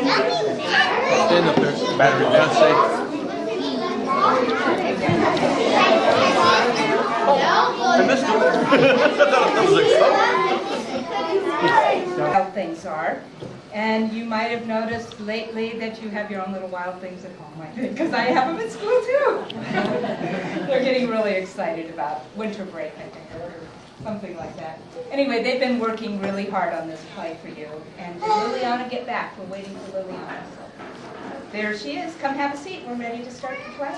Stand up there. Battery down safe. I missed it. That was exciting. How things are. And you might have noticed lately that you have your own little wild things at home, I think, because I have them at school too. They're getting really excited about winter break, I think, or something like that. Anyway, they've been working really hard on this play for you. And did Liliana get back? We're waiting for Liliana. There she is. Come have a seat. We're ready to start the play.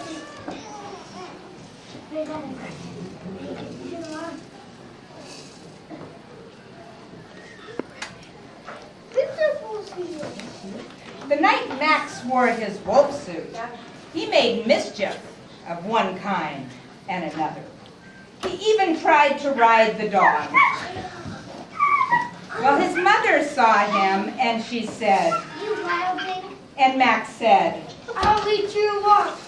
The night Max wore his wolf suit, he made mischief of one kind and another. He even tried to ride the dog. Well, his mother saw him and she said, "You wild thing." And Max said, "I'll eat you up."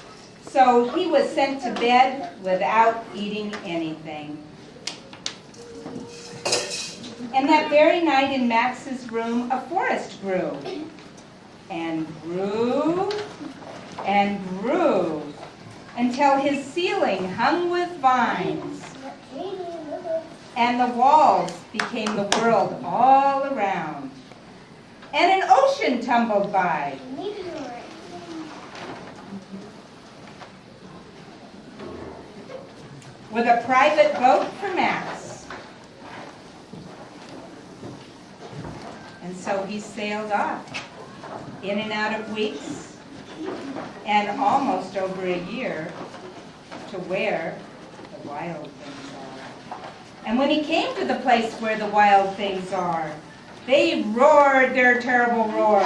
So he was sent to bed without eating anything. And that very night in Max's room, a forest grew. And grew and grew until his ceiling hung with vines. And the walls became the world all around. And an ocean tumbled by. With a private boat for Max. And so he sailed off, in and out of weeks, and almost over a year, to where the wild things are. And when he came to the place where the wild things are, they roared their terrible roars.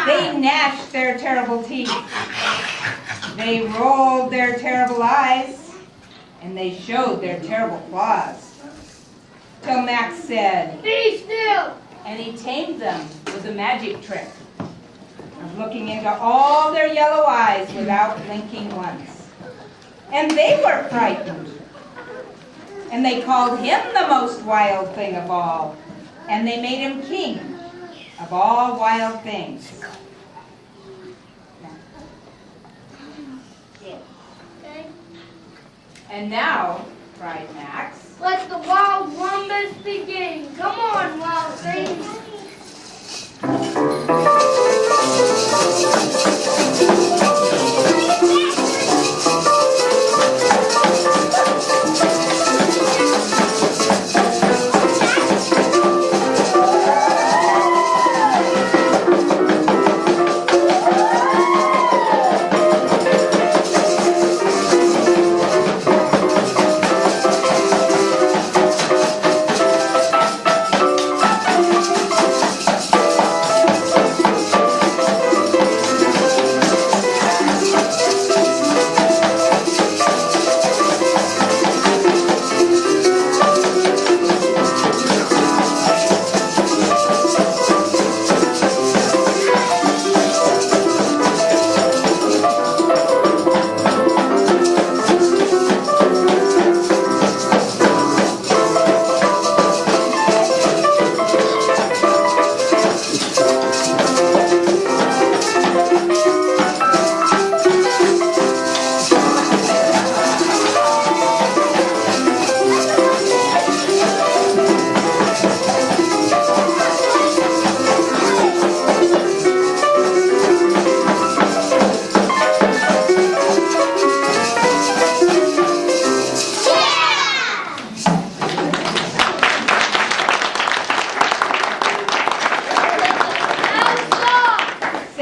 They gnashed their terrible teeth. They rolled their terrible eyes, and they showed their terrible claws. Till Max said, "Be still!" And he tamed them with a magic trick of looking into all their yellow eyes without blinking once. And they were frightened. And they called him the most wild thing of all. And they made him king of all wild things. And now, cried Max, "Let the wild rumbles begin. Come on, wild things."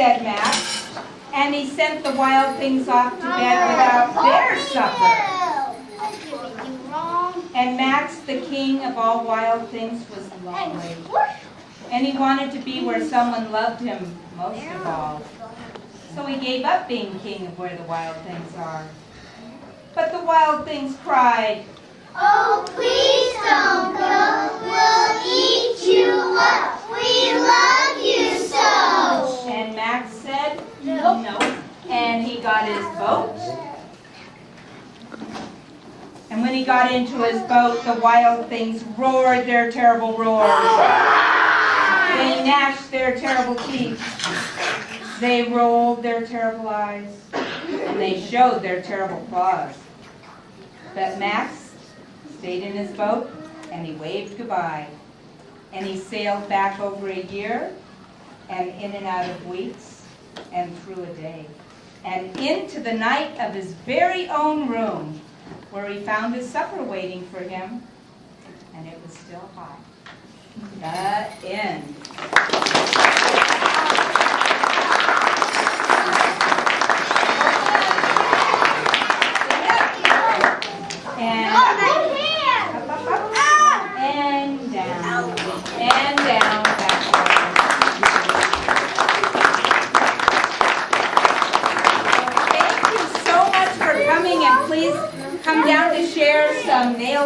said Max, and he sent the wild things off to bed without their supper. And Max, the king of all wild things, was lonely. And he wanted to be where someone loved him most of all. So he gave up being king of where the wild things are. But the wild things cried, "Oh, please don't go. We'll eat you up. We love you so." and Max said, no. And he got his boat. And when he got into his boat, the wild things roared their terrible roars. They gnashed their terrible teeth. They rolled their terrible eyes. And they showed their terrible claws. But Max stayed in his boat, and he waved goodbye. And he sailed back over a year, and in and out of weeks, and through a day, and into the night of his very own room, where he found his supper waiting for him, and it was still hot. The end. And up, up, up, and down, and down, back. Thank you so much for coming, and please come down to share some nail